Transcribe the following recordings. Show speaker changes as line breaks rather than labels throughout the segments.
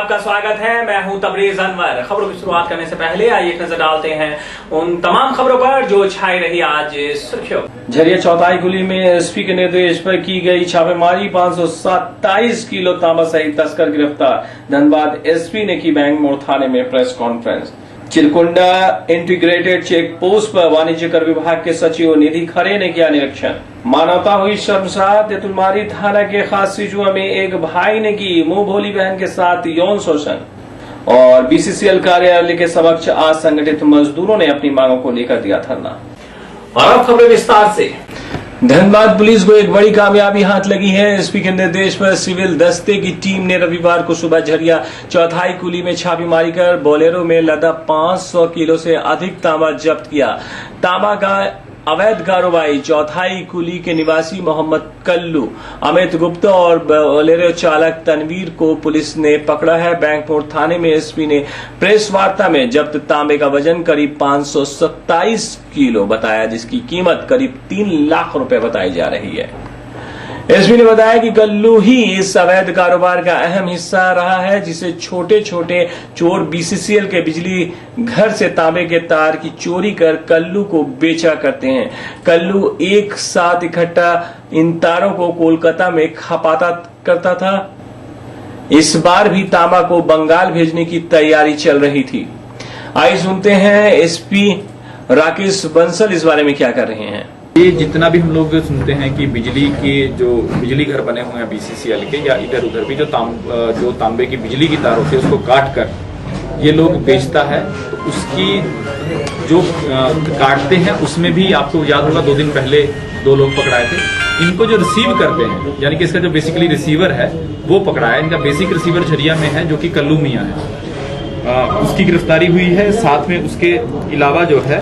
आपका स्वागत है। मैं हूं तबरेज अनवर। खबरों की शुरुआत करने से पहले आइए एक नजर डालते हैं उन तमाम खबरों पर जो छाई रही आज सुर्खियों।
झरिया चौथाई कुली में एसपी के निर्देश पर की गई छापेमारी, 527 किलो तांबा सहित तस्कर गिरफ्तार। धनबाद एसपी ने की बैंक मोड़ थाने में press conference. Chirkunda integrated check post पर वाणिज्य कर विभाग के सचिव निधि खरे ने किया निरीक्षण। मानवता हुई शर्मसार, तेतुलमारी थाना के खास सिजुआ में एक भाई ने की मुंह भोली बहन के साथ यौन शोषण। और बीसीसीएल कार्यालय के समक्ष आज संगठित मजदूरों ने अपनी मांगों को लेकर दिया धरना।
और अब खबरें विस्तार से।
धनबाद पुलिस को एक बड़ी कामयाबी हाथ लगी है। एसपी के निर्देश पर सिविल दस्ते की टीम ने रविवार को सुबह झरिया चौथाई कुली में छापेमारी कर बोलेरो में लदा 500 किलो से अधिक तांबा जब्त किया। तांबा का अवैध कारोबारी चौथाई कुली के निवासी मोहम्मद कल्लू, अमित गुप्ता और बोलेरो चालक तनवीर को पुलिस ने पकड़ा है। बैंक मोड़ थाने में एसपी ने प्रेस वार्ता में जब्त तांबे का वजन करीब 527 किलो बताया, जिसकी कीमत करीब 3 लाख रुपए बताई जा रही है। एसपी ने बताया कि कल्लू ही इस अवैध कारोबार का अहम हिस्सा रहा है, जिसे छोटे छोटे चोर बीसीसीएल के बिजली घर से तांबे के तार की चोरी कर कल्लू को बेचा करते हैं। कल्लू एक साथ इकट्ठा इन तारों को कोलकाता में खपाता करता था। इस बार भी तांबा को बंगाल भेजने की तैयारी चल रही थी। आइए सुनते हैं एसपी राकेश बंसल इस बारे में क्या कर रहे हैं।
ये जितना भी हम लोग सुनते हैं कि बिजली के जो बिजली घर बने हुए हैं बीसीसीएल के या इधर उधर भी जो तांबे की बिजली की तार होती है उसको काट कर ये लोग बेचता है, तो उसकी जो काटते हैं उसमें भी आपको याद होगा 2 दिन पहले 2 लोग पकड़ाए थे। इनको जो रिसीव करते हैं यानी कि इसका जो बेसिकली रिसीवर है वो पकड़ा है। इनका बेसिक रिसीवर झरिया में है जो कि कल्लू मियां है, उसकी गिरफ्तारी हुई है। साथ में उसके अलावा जो है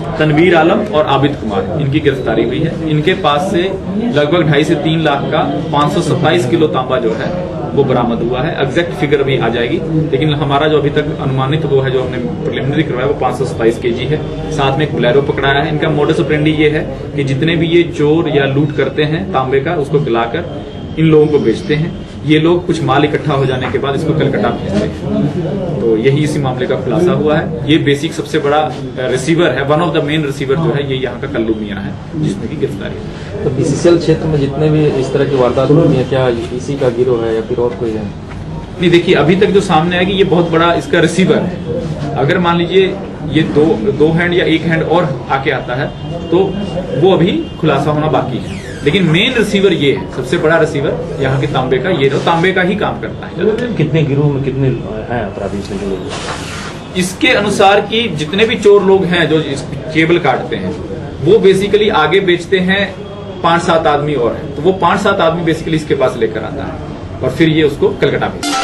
तनवीर आलम और आबिद कुमार, इनकी गिरफ्तारी हुई है। इनके पास से लगभग 2.5 से 3 लाख का 527 किलो तांबा जो है वो बरामद हुआ है। एग्जैक्ट फिगर भी आ जाएगी, लेकिन हमारा जो अभी तक अनुमानित वो है जो हमने प्रिलिमिनरी करवाया वो 527 केजी है। साथ में एक बोलेरो पकड़ाया है। इनका मोडस ऑपरेंडी ये है कि जितने भी ये चोर या लूट करते हैं तांबे का, उसको गलाकर इन लोगों को बेचते हैं। ये लोग कुछ माल इकट्ठा हो जाने के बाद इसको कलकत्ता भेजते हैं। तो यही इसी मामले का खुलासा हुआ है। ये बेसिक सबसे बड़ा रिसीवर है, one of the main receiver जो है ये यहाँ का कल्लू मियां है, जिसमें की गिरफ्तारी है।
तो बीसीसीएल क्षेत्र में जितने भी इस तरह की वारदात हुई है, क्या इसी का गिरोह है या फिर और कोई है?
नहीं, देखिए अभी तक जो सामने आएगी ये बहुत बड़ा इसका रिसीवर है। अगर मान लीजिए ये दो हैंड या एक हैंड और आके आता है तो वो अभी खुलासा होना बाकी है, लेकिन मेन रिसीवर ये है, सबसे बड़ा रिसीवर यहाँ के तांबे का ये तांबे का ही काम करता है।
कितने गिरोह में कितने हैं अपराधी इसमें?
इसके अनुसार कि जितने भी चोर लोग हैं जो केबल काटते हैं वो बेसिकली आगे बेचते हैं 5-7 आदमी और हैं, तो वो 5-7 आदमी बेसिकली इसके पास लेकर आता है और फिर ये उसको कलकत्ता भेजता है।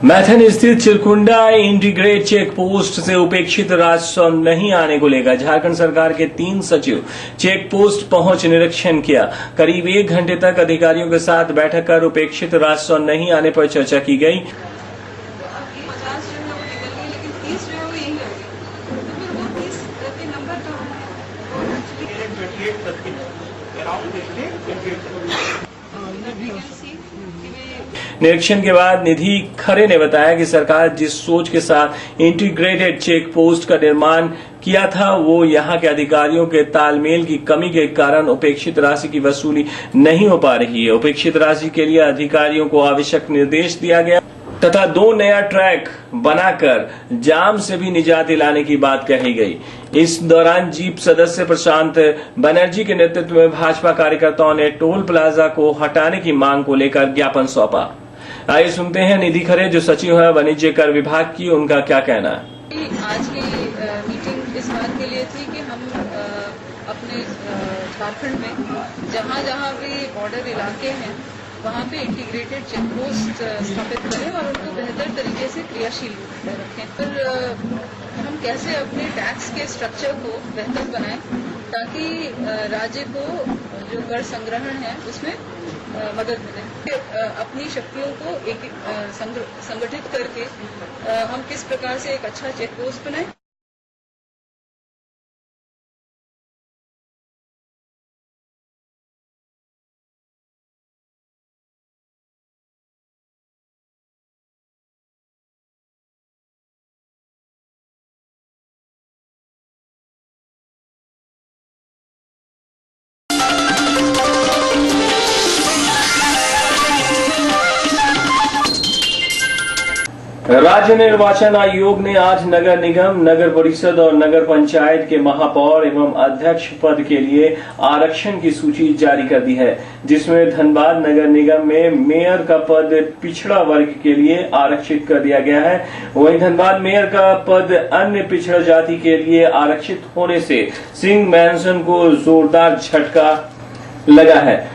मैथन स्थित चिरकुंडा इंटीग्रेटेड चेक पोस्ट से उपेक्षित राजस्व नहीं आने को लेकर झारखंड सरकार के 3 सचिव चेक पोस्ट पहुंच निरीक्षण किया। करीब 1 घंटे तक अधिकारियों के साथ बैठक कर उपेक्षित राजस्व नहीं आने पर चर्चा की गई। निरीक्षण के बाद निधि खरे ने बताया कि सरकार जिस सोच के साथ इंटीग्रेटेड चेक पोस्ट का निर्माण किया था वो यहाँ के अधिकारियों के तालमेल की कमी के कारण उपेक्षित राशि की वसूली नहीं हो पा रही है। उपेक्षित राशि के लिए अधिकारियों को आवश्यक निर्देश दिया गया तथा 2 नया ट्रैक बनाकर जाम से भी निजात दिलाने की बात कही गई। इस दौरान जीप सदस्य प्रशांत बनर्जी के नेतृत्व में भाजपा कार्यकर्ताओं ने टोल प्लाजा को हटाने की मांग को लेकर ज्ञापन सौंपा। आइए सुनते हैं निधि खरे जो सचिव है वाणिज्य कर विभाग की, उनका क्या कहना है।
आज की मीटिंग इस बात के लिए थी कि हम अपने झारखंड में जहां भी बॉर्डर इलाके हैं वहां पे इंटीग्रेटेड चेक पोस्ट स्थापित करें और उनको बेहतर तरीके से क्रियाशील रखें। फिर हम कैसे अपने टैक्स के स्ट्रक्चर को बेहतर बनाएं ताकि राज्य को जो कर संग्रहण है उसमें मदद मिले। अपनी शक्तियों को एक संगठित करके हम किस प्रकार से एक अच्छा चेक पोस्ट बनाएं।
राज्य निर्वाचन आयोग ने आज नगर निगम, नगर परिषद और नगर पंचायत के महापौर एवं अध्यक्ष पद के लिए आरक्षण की सूची जारी कर दी है, जिसमें धनबाद नगर निगम में मेयर का पद पिछड़ा वर्ग के लिए आरक्षित कर दिया गया है। वहीं धनबाद मेयर का पद अन्य पिछड़ा जाति के लिए आरक्षित होने से सिंह मैंसन को जोरदार झटका लगा है।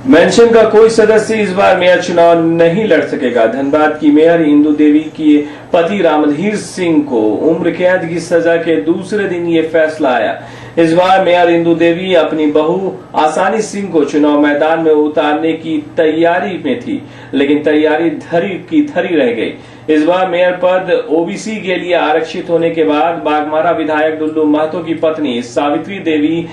मेंशन का कोई सदस्य इस बार मेयर चुनाव नहीं लड़ सकेगा। धनबाद की मेयर इंदु देवी के पति रामधीर सिंह को उम्र कैद की सजा के दूसरे दिन ये फैसला आया। इस बार मेयर इंदु देवी अपनी बहू आसानी सिंह को चुनाव मैदान में उतारने की तैयारी में थी, लेकिन तैयारी धरी की धरी रह गई। इस बार मेयर पद ओबीसी के लिए आरक्षित होने के बाद बागमारा विधायक डुल्लू महतो की पत्नी सावित्री देवी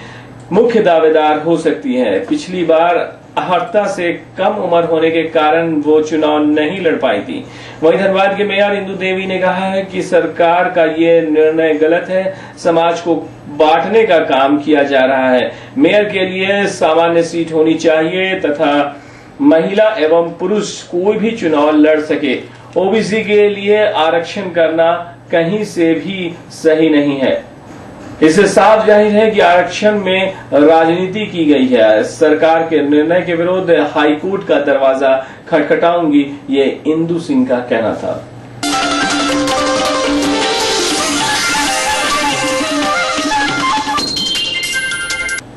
मुख्य दावेदार हो सकती है। पिछली बार 78 से कम उम्र होने के कारण वो चुनाव नहीं लड़ पाई थी। वहीं धनबाद के मेयर इंदु देवी ने कहा है कि सरकार का ये निर्णय गलत है, समाज को बांटने का काम किया जा रहा है। मेयर के लिए सामान्य सीट होनी चाहिए तथा महिला एवं पुरुष कोई भी चुनाव लड़ सके। ओबीसी के लिए आरक्षण करना कहीं से भी सही नहीं है। इससे साफ जाहिर है कि आरक्षण में राजनीति की गई है। सरकार के निर्णय के विरुद्ध हाईकोर्ट का दरवाजा खटखटाऊंगी, ये इंदु सिंह का कहना था।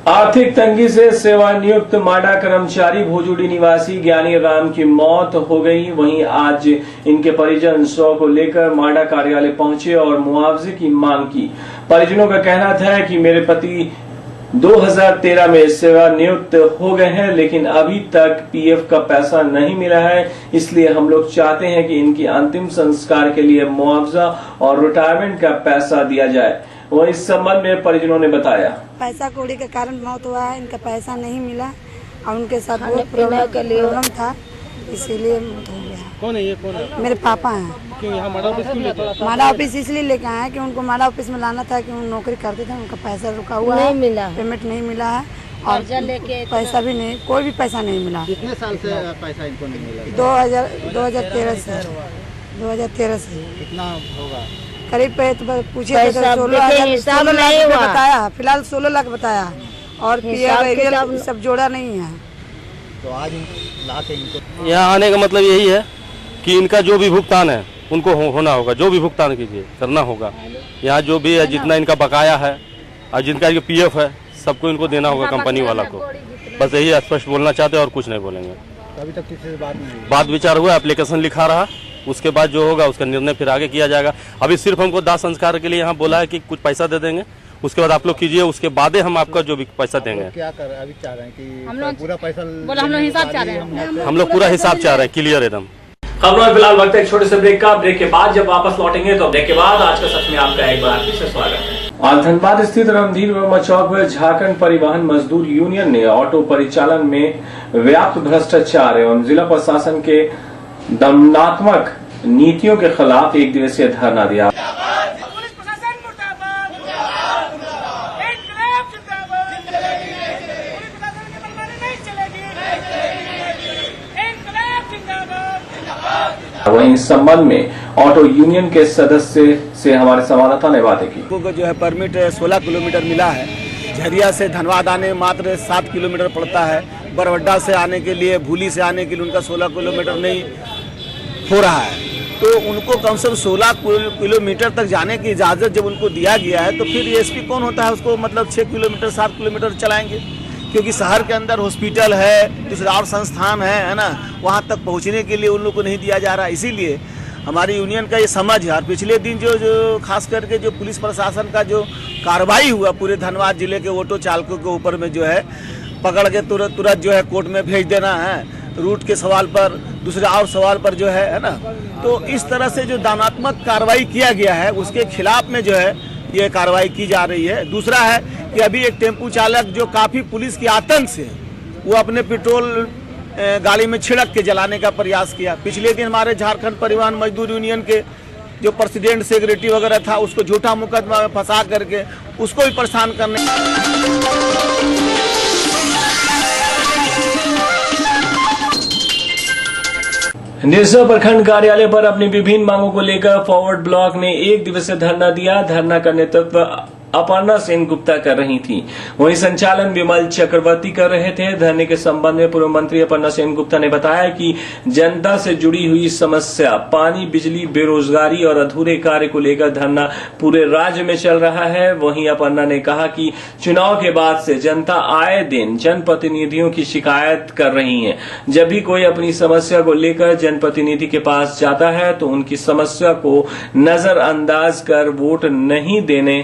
आर्थिक तंगी से सेवानियुक्त माडा कर्मचारी भोजुड़ी निवासी ज्ञानी राम की मौत हो गई। वहीं आज इनके परिजन 100 को लेकर माडा कार्यालय पहुंचे और मुआवजे की मांग की। परिजनों का कहना था कि मेरे पति 2013 में सेवानियुक्त हो गए हैं, लेकिन अभी तक पीएफ का पैसा नहीं मिला है, इसलिए हम लोग चाहते हैं कि इनकी अंतिम संस्कार के लिए मुआवजा और रिटायरमेंट का पैसा दिया जाए। वह इस संबंध में परिजनों ने बताया,
पैसा कौड़ी के कारण मौत हुआ है, इनका पैसा नहीं मिला और उनके साथ बहुत प्रॉब्लम था, इसीलिए मौत हो गया।
कौन है ये? कौन है?
मेरे पापा हैं।
क्यों यहाँ माडा ऑफिस क्यों लेते हैं?
माडा ऑफिस इसलिए लेके आए हैं कि उनको माडा ऑफिस में लाना था कि वो नौकरी करते थे, उनका पैसा रुका हुआ है, मिला पेमेंट नहीं मिला है और पैसा भी नहीं, कोई भी पैसा नहीं मिला।
कितने साल से पैसा इनको नहीं मिला?
2013 से।
कितना होगा?
करीब पूछे तो 16,000 बताया, फिलहाल 16 लाख बताया और पीएफ सब जोड़ा नहीं है।
तो आज लाके इनको
यहाँ आने का मतलब यही है कि इनका जो भी भुगतान है उनको होना होगा, जो भी भुगतान कीजिए करना होगा। यहाँ जो भी है जितना इनका बकाया है और जिनका पीएफ है सबको इनको देना होगा कंपनी वाला को। बस यही स्पष्ट बोलना चाहते हैं और कुछ नहीं बोलेंगे।
अभी तक किसी से
बात विचार हुआ, एप्लीकेशन लिखा रहा, उसके बाद जो होगा उसका निर्णय फिर आगे किया जाएगा। अभी सिर्फ हमको दाह संस्कार के लिए यहाँ बोला है कि कुछ पैसा दे देंगे, उसके बाद आप लोग कीजिए, उसके बाद ही हम आपका जो भी पैसा देंगे।
क्या कर अभी चाह रहे हैं कि पूरा पैसा?
हम लोग हिसाब चाह रहे हैं,
हम लोग पूरा हिसाब चाह रहे हैं, क्लियर एकदम।
खबरों में फिलहाल वक्त है एक छोटे से ब्रेक का। ब्रेक के बाद जब वापस लौटेंगे तो ब्रेक के बाद आज का सच में आपका एक बार फिर से स्वागत है।
आज धनबाद स्थित रणधीर वर्मा चौक में झारखंड परिवहन मजदूर यूनियन ने ऑटो परिचालन में व्याप्त भ्रष्टाचार एवं जिला प्रशासन के दमनात्मक नीतियों के खिलाफ एक दिवसीय धरना दिया। वहीं इस संबंध में ऑटो यूनियन के सदस्य से हमारे संवाददाता ने बातें की।
को जो है परमिट 16 किलोमीटर मिला है। झरिया से धनबाद आने मात्र 7 किलोमीटर पड़ता है। बरवड्डा से आने के लिए, भूली से आने के लिए उनका 16 किलोमीटर नहीं हो रहा है, तो उनको कम से कम 16 किलोमीटर तक जाने की इजाज़त जब उनको दिया गया है तो फिर एसपी कौन होता है उसको मतलब 6 किलोमीटर 7 किलोमीटर चलाएंगे, क्योंकि शहर के अंदर हॉस्पिटल है, दूसरे और संस्थान है ना, वहाँ तक पहुँचने के लिए उन लोग को नहीं दिया जा रहा। इसीलिए हमारी यूनियन का ये समझ है। और पिछले दिन जो खास करके जो पुलिस प्रशासन का जो कार्रवाई हुआ पूरे धनबाद जिले के ऑटो चालकों के ऊपर में जो है पकड़ के तुरंत जो है कोर्ट में भेज देना है, रूट के सवाल पर, दूसरे और सवाल पर जो है ना, तो इस तरह से जो दंडात्मक कार्रवाई किया गया है उसके खिलाफ में जो है ये कार्रवाई की जा रही है। दूसरा है कि अभी एक टेम्पू चालक जो काफ़ी पुलिस की आतंक से वो अपने पेट्रोल गाड़ी में छिड़क के जलाने का प्रयास किया। पिछले दिन हमारे झारखंड परिवहन मजदूर यूनियन के जो प्रेसिडेंट सेक्रेटरी वगैरह था उसको झूठा मुकदमा में फंसा करके उसको भी परेशान करने।
निरसा प्रखंड कार्यालय पर अपनी विभिन्न मांगों को लेकर फॉरवर्ड ब्लॉक ने 1 दिवसीय धरना दिया। धरना का नेतृत्व अपर्णा सेन गुप्ता कर रही थी, वहीं संचालन विमल चक्रवर्ती कर रहे थे। धरने के संबंध में पूर्व मंत्री अपर्णा सेन गुप्ता ने बताया कि जनता से जुड़ी हुई समस्या पानी, बिजली, बेरोजगारी और अधूरे कार्य को लेकर धरना पूरे राज्य में चल रहा है। वहीं अपर्णा ने कहा कि चुनाव के बाद से जनता आए दिन जनप्रतिनिधियों की शिकायत कर रही है। जब भी कोई अपनी समस्या को लेकर जनप्रतिनिधि के पास जाता है तो उनकी समस्या को नजरअंदाज कर वोट नहीं देने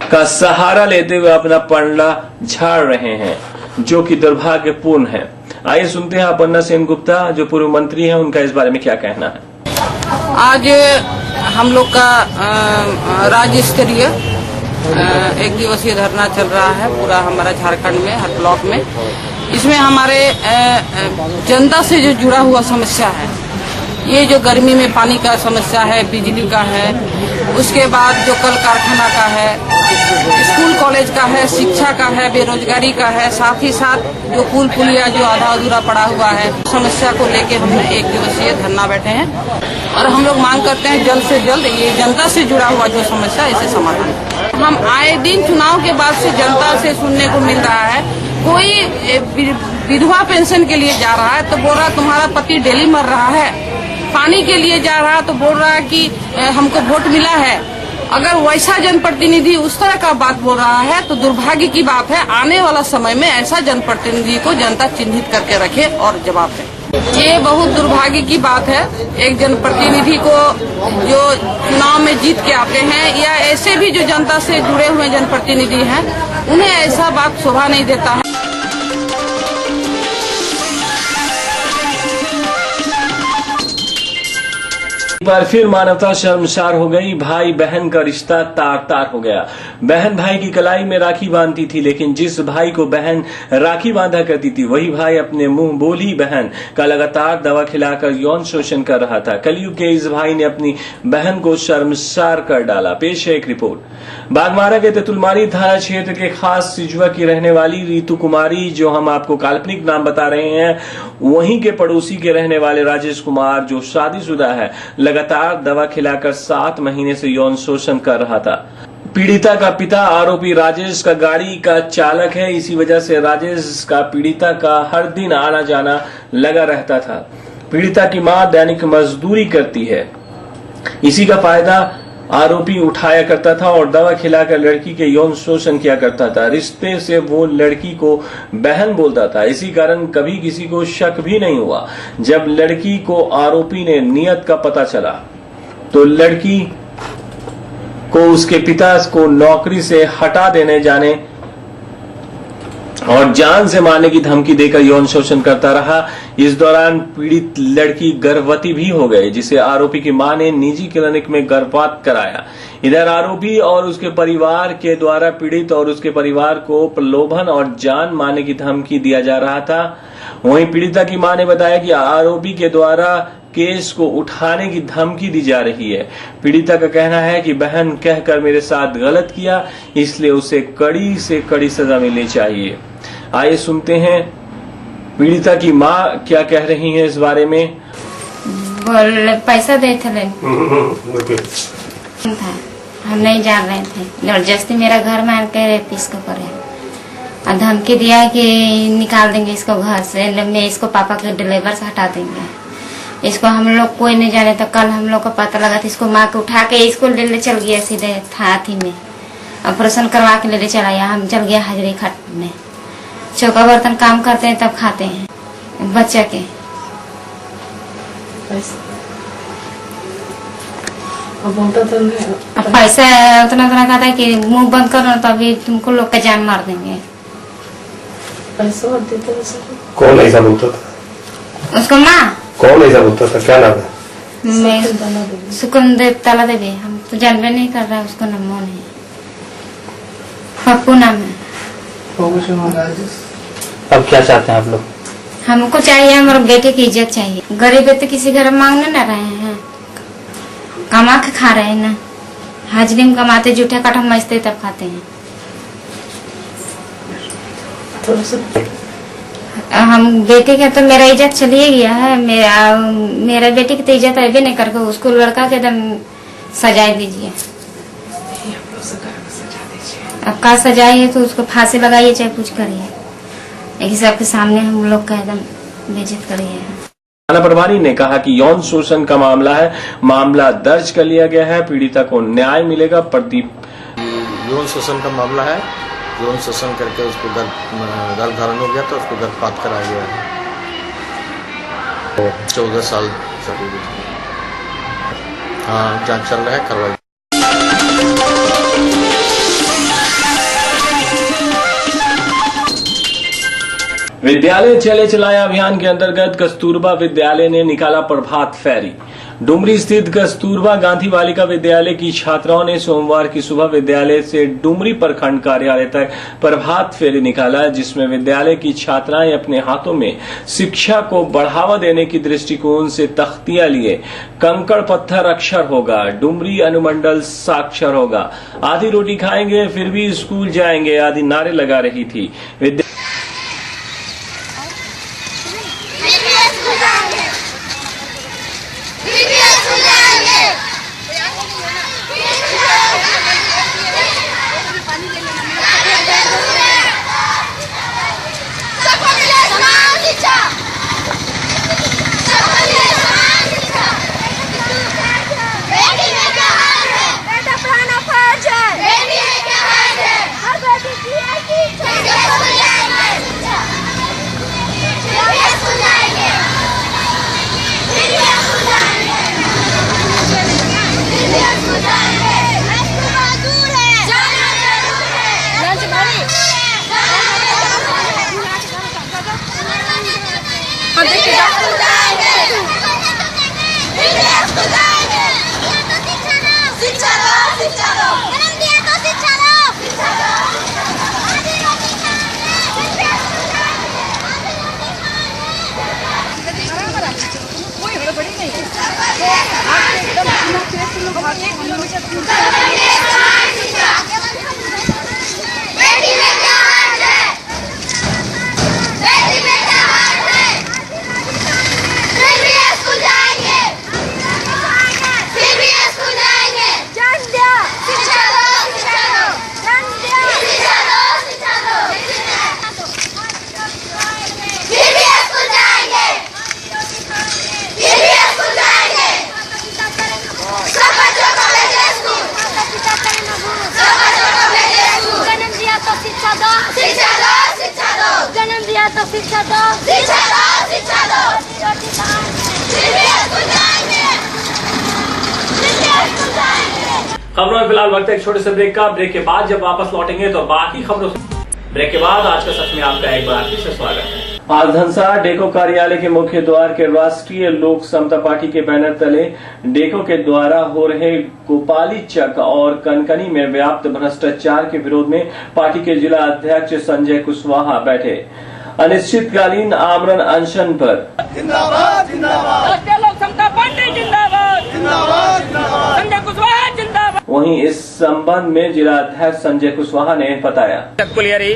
का सहारा लेते हुए अपना पलड़ा झाड़ रहे हैं, जो कि दुर्भाग्यपूर्ण है। आइए सुनते हैं अपर्णा सेन गुप्ता, जो पूर्व मंत्री हैं, उनका इस बारे में क्या कहना है।
आज हम लोग का राज्य स्तरीय 1 दिवसीय धरना चल रहा है पूरा हमारा झारखंड में हर ब्लॉक में। इसमें हमारे जनता से जो जुड़ा हुआ समस्या है, ये जो गर्मी में पानी का समस्या है, बिजली का है, उसके बाद जो कल कारखाना का है, स्कूल कॉलेज का है, शिक्षा का है, बेरोजगारी का है, साथ ही साथ जो पुल पुलिया जो आधा अधूरा पड़ा हुआ है, समस्या को लेके हम 1 दिवसीय धरना बैठे हैं और हम लोग मांग करते हैं जल्द से जल्द ये जनता से जुड़ा हुआ जो समस्या है इसे समाधान। हम आए दिन चुनाव के बाद से जनता से सुनने को मिल रहा है, कोई विधवा पेंशन के लिए जा रहा है तो बोल रहा तुम्हारा पति डेली मर रहा है, पानी के लिए जा रहा है तो बोल रहा है कि हमको वोट मिला है। अगर वैसा जनप्रतिनिधि उस तरह का बात बोल रहा है तो दुर्भाग्य की बात है। आने वाला समय में ऐसा जनप्रतिनिधि को जनता चिन्हित करके रखे और जवाब दे। ये बहुत दुर्भाग्य की बात है। एक जनप्रतिनिधि को जो चुनाव में जीत के आते हैं या ऐसे भी जो जनता से जुड़े हुए जनप्रतिनिधि हैं, उन्हें ऐसा बात शोभा नहीं देता है।
एक बार फिर मानवता शर्मसार हो गई। भाई बहन का रिश्ता तार तार हो गया। बहन भाई की कलाई में राखी बांधती थी, लेकिन जिस भाई को बहन राखी बांधा करती थी वही भाई अपने मुंह बोली बहन का लगातार दवा खिलाकर यौन शोषण कर रहा था। कलयुग के इस भाई ने अपनी बहन को शर्मसार कर डाला। पेश है एक रिपोर्ट। बागमारा के तेतुलमारी थाना क्षेत्र के खास सिजुआ की रहने वाली रितु कुमारी, जो हम आपको काल्पनिक नाम बता रहे हैं, वहीं के पड़ोसी के रहने वाले राजेश कुमार, जो शादीशुदा है, लगातार दवा खिलाकर 7 महीने से यौन शोषण कर रहा था। पीड़िता का पिता आरोपी राजेश का गाड़ी का चालक है। इसी वजह से राजेश का पीड़िता का हर दिन आना जाना लगा रहता था। पीड़िता की मां दैनिक मजदूरी करती है। इसी का फायदा आरोपी उठाया करता था और दवा खिलाकर लड़की के यौन शोषण किया करता था। रिश्ते से वो लड़की को बहन बोलता था। इसी कारण कभी किसी को शक भी नहीं हुआ। जब लड़की को आरोपी ने नियत का पता चला तो लड़की को उसके पिता को नौकरी से हटा देने जाने और जान से मारने की धमकी देकर यौन शोषण करता रहा। इस दौरान पीड़ित लड़की गर्भवती भी हो गई, जिसे आरोपी की मां ने निजी क्लिनिक में गर्भपात कराया। इधर आरोपी और उसके परिवार के द्वारा पीड़ित और उसके परिवार को प्रलोभन और जान मारने की धमकी दिया जा रहा था। वहीं पीड़िता की मां ने बताया कि आरोपी के द्वारा केस को उठाने की धमकी दी जा रही है। पीड़िता का कहना है कि बहन कहकर मेरे साथ गलत किया, इसलिए उसे कड़ी से कड़ी सजा मिलनी चाहिए। आइए सुनते हैं पीड़िता की मां क्या कह रही है इस बारे में।
बोल पैसा दे थे हम नहीं जान रहे थे। जबरदस्ती मेरा घर में आके इसको करे और धमकी दिया कि निकाल देंगे इसको घर से, मैं इसको पापा के डिलीवर से हटा देंगे। इसको हम लोग कोई नहीं जाने। तो कल हम लोग को पता लगा था, इसको माँ को उठा के इसको ले चल गया सीधे हाथी में, ऑपरेशन करवा के ले चला गया। हम चल गया हाजरी खट में, चौका बर्तन काम करते हैं तब खाते हैं बच्चे के। पैसा उतना उतना कहता है कि मुंह बंद करो तो अभी तुमको लोग का जान मार देंगे।
कौन ऐसा बोलता था?
उसको माँ
कौन ऐसा बोलता था? क्या नाम है?
मैं सुकुंदेव ताला देवी। हम तो जानबे नहीं कर रहा, उसको नाम नहीं, पप्पू नाम है।
अब क्या चाहते हैं आप लोग?
हमको चाहिए हमारे बेटे की इज्जत चाहिए। गरीब है तो किसी घर मांगने न रहे हैं, कमा के खा रहे हैं ना। हाजरी में कमाते, जूठे काठा मचते तब खाते हैं। हम बेटे के तो मेरा इज्जत चलिए गया है, मेरा बेटे की तो इज्जत अभी नहीं करके उसको लड़का के एकदम सजाए दीजिए। अब का सजाए है तो उसको फांसी लगाइए चाहे कुछ करिए, लेकिन सबके सामने हम लोग का एकदम बेइज्जत करिए।
थाना प्रभारी ने कहा कि यौन शोषण का मामला है, मामला दर्ज कर लिया गया है, पीड़िता को न्याय मिलेगा। प्रदीप,
यौन शोषण का मामला है, यौन शोषण करके उसको गर्भधारण हो गया तो उसको गर्भपात कराया गया है। 14 साल सभी। हाँ, जांच चल रहा है, करवाई।
विद्यालय चले चलाया अभियान के अंतर्गत कस्तूरबा विद्यालय ने निकाला प्रभात फेरी। डुमरी स्थित कस्तूरबा गांधी बालिका विद्यालय की छात्राओं ने सोमवार की सुबह विद्यालय से डुमरी प्रखंड कार्यालय तक प्रभात फेरी निकाला, जिसमें विद्यालय की छात्राएं अपने हाथों में शिक्षा को बढ़ावा देने की दृष्टिकोण से तख्तियां लिए कंकड़ पत्थर अक्षर होगा, डुमरी अनुमंडल साक्षर होगा, आधी रोटी खाएंगे फिर भी स्कूल जाएंगे आदि नारे लगा रही थी।
खबरों में फिलहाल वक्त है एक छोटे से ब्रेक का। ब्रेक के बाद जब वापस लौटेंगे तो बाकी खबरों। ब्रेक के बाद आज का सच में आपका एक बार फिर से स्वागत है।
आज धनसा डेको कार्यालय के मुख्य द्वार के राष्ट्रीय लोक समता पार्टी के बैनर तले डेको के द्वारा हो रहे गोपाली चक और कनकनी में व्याप्त भ्रष्टाचार के विरोध में पार्टी के जिला अध्यक्ष संजय कुशवाहा बैठे अनिश्चितकालीन आमरण अनशन पर।
जिंदाबाद जिंदाबाद, राष्ट्रीय लोक समता पार्टी जिंदाबाद जिंदाबाद जिंदाबाद, संजय कुशवाहा जिंदाबाद।
वहीं इस संबंध में जिला अध्यक्ष संजय कुशवाहा ने बताया,
कोलियरी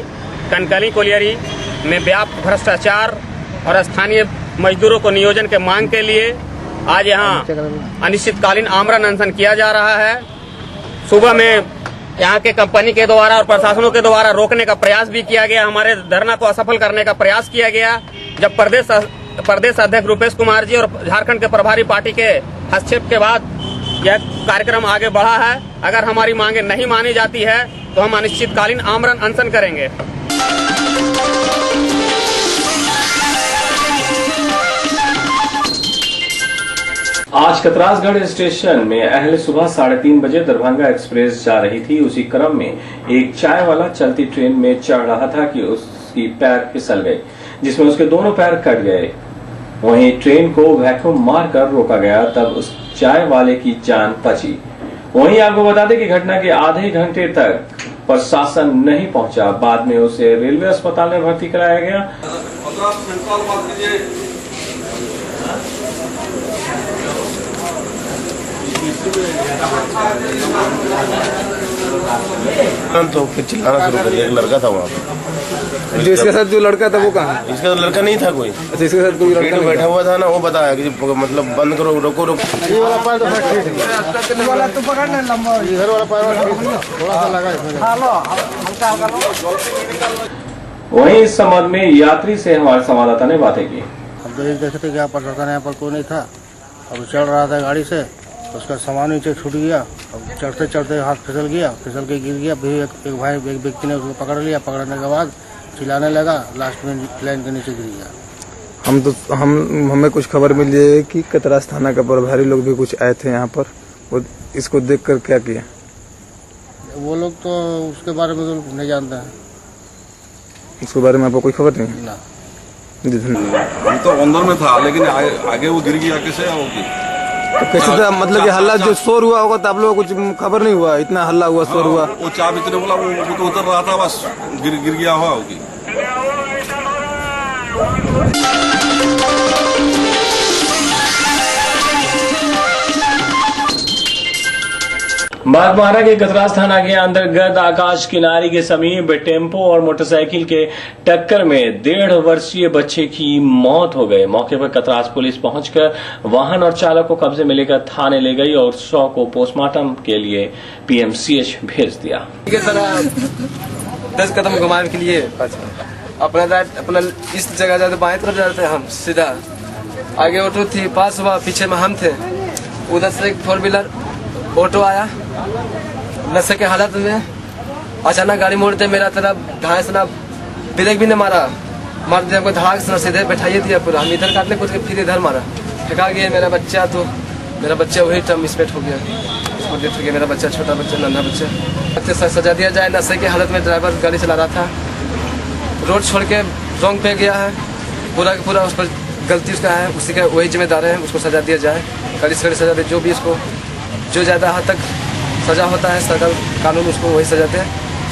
कनकनी कोलियरी में व्याप्त भ्रष्टाचार और स्थानीय मजदूरों को नियोजन के मांग के लिए आज यहाँ अनिश्चितकालीन आमरण अनशन किया जा रहा है। सुबह में यहाँ के कंपनी के द्वारा और प्रशासनों के द्वारा रोकने का प्रयास भी किया गया, हमारे धरना को असफल करने का प्रयास किया गया। जब प्रदेश अध्यक्ष रूपेश कुमार जी और झारखंड के प्रभारी पार्टी के हस्तक्षेप के बाद यह कार्यक्रम आगे बढ़ा है। अगर हमारी मांगे नहीं मानी जाती है तो हम अनिश्चितकालीन आमरण अनशन करेंगे।
आज कतरासगढ़ स्टेशन में अहले सुबह 3:30 बजे दरभंगा एक्सप्रेस जा रही थी। उसी क्रम में एक चाय वाला चलती ट्रेन में चढ़ रहा था कि उसकी पैर फिसल गए, जिसमें उसके दोनों पैर कट गए। वहीं ट्रेन को वैक्यूम मारकर रोका गया, तब उस चाय वाले की जान बची। वहीं आपको बता दें कि घटना के आधे घंटे तक प्रशासन नहीं पहुंचा। बाद में उसे रेलवे अस्पताल में भर्ती कराया गया।
तो फिर चिल्लाना शुरू कर दिया, एक लड़का था वहाँ पे।
जो इसके साथ जो लड़का था वो कहाँ है?
इसका लड़का नहीं था कोई।
अच्छा, इसके साथ कोई लड़का
बैठा हुआ था ना, वो बताया कि मतलब बंद करो, रोको रोको।
ये वाला पैर तो ठीक है, वाला तो पकड़ना लंबा, इधर वाला पैर थोड़ा सा लगा
वहीं इस संबंध में यात्री से हमारे संवाददाता ने बातें की।
हम तो देखे थे कि यहाँ पर लड़का यहाँ पर कोई नहीं था, अब चढ़ रहा था गाड़ी से, उसका सामान नीचे छूट गया, अब चढ़ते चढ़ते हाथ फिसल गया, फिसल के गिर गया। फिर एक भाई एक व्यक्ति ने उसको पकड़ लिया, पकड़ने के बाद चिल्लाने लगा, लास्ट में लाइन के नीचे गिर गया।
हमें कुछ खबर मिली है कि कतरास थाना के प्रभारी लोग भी कुछ आए थे यहाँ पर, वो इसको देखकर क्या किया?
वो लोग तो उसके बारे में तो नहीं जानते हैं।
उसके बारे में आपको कोई खबर नहीं?
ना।
हम तो अंदर में था, लेकिन आगे वो गिर गया कैसे होगी?
तो कैसे था, मतलब कि हल्ला जो शोर हुआ होगा तो आप लोगों को कुछ खबर नहीं हुआ? इतना हल्ला हुआ, शोर हुआ?
वो चाबी इतने बोला, वो तो उतर रहा था, बस गिर गया हुआ होगी।
बागबाहरा के कतरास थाना के अंतर्गत आकाश किनारी के समीप टेम्पो और मोटरसाइकिल के टक्कर में 1.5 वर्षीय बच्चे की मौत हो गई। मौके पर कतरास पुलिस पहुंचकर वाहन और चालक को कब्जे में लेकर थाने ले गई और शव को पोस्टमार्टम के लिए पीएमसीएच भेज दिया।
10 कदम घुमाने के लिए अपना इस जगह जाते, बाएं तरफ जाते हम सीधा, आगे ऑटो थी, पास हुआ, पीछे में हम थे, उधर से एक 4 व्हीलर ऑटो आया, नशे के हालत में अचानक गाड़ी मोड़ते मेरा तरफ ढाई से ना ब्रेक भी नहीं मार दिया, हमको धड़ाक से सीधे बैठाइए दिया पूरा। हम इधर काटने कुछ फिर इधर मारा, ठेका गया मेरा बच्चा, तो मेरा बच्चा वही टर्म मिसपेट हो गया, उसको डेथ हो गया। मेरा बच्चा छोटा बच्चा, नन्हा बच्चा, सजा दिया जाए। नशे की हालत में ड्राइवर गाड़ी चला रहा था, रोड छोड़ के रॉन्ग पे गया है, पूरा का पूरा उस पर गलती उसका है, उसी का वही जिम्मेदार है, उसको सजा दिया जाए, कड़ी से कड़ी सजा दे। जो भी इसको जो ज्यादा हद तक सजा होता है, सजा कानून उसको वही सजा दे,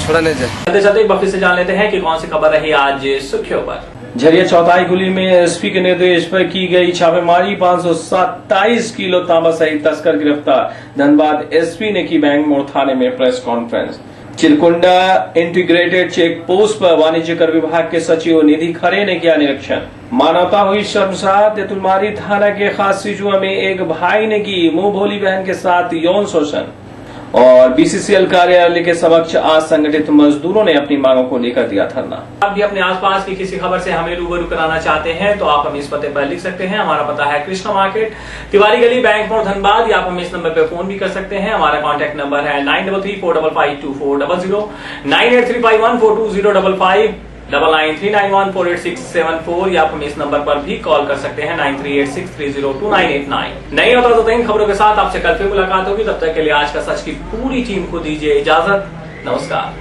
छोड़ा नहीं जाए।
चलते चलते एक वक्त से जान लेते हैं कि कौन सी खबर रही आज सुर्खियों पर।
झरिया चौथाई गुली में एसपी के निर्देश पर की गई छापेमारी, 527 किलो तांबा सहित तस्कर गिरफ्तार। धनबाद एसपी ने की बैंक मोड़ थाने में press conference. Chirkunda integrated check post पर वाणिज्य कर विभाग के सचिव निधि खरे ने किया निरीक्षण। मानवता हुई शर्मसार, तेतुलमारी थाना के खास सिजुआ में एक भाई ने की मुंह भोली बहन के साथ यौन शोषण। और बीसीसीएल कार्यालय के समक्ष आज संगठित मजदूरों ने अपनी मांगों को लेकर दिया धरना।
आप भी अपने आसपास की किसी खबर से हमें रूबरू कराना चाहते हैं तो आप हमें इस पते पर लिख सकते हैं। हमारा पता है कृष्णा मार्केट, तिवारी गली, बैंक मोड़, धनबाद, या आप हमें इस नंबर पर फोन भी कर सकते हैं। हमारा कॉन्टैक्ट नंबर है 9334552400, 9835142055, 9939148674, या आप हमें इस नंबर पर भी कॉल कर सकते हैं 9386302989। नहीं होता तो तीन खबरों के साथ आपसे कल फिर मुलाकात होगी। तब तक के लिए आज का सच की पूरी टीम को दीजिए इजाजत। नमस्कार।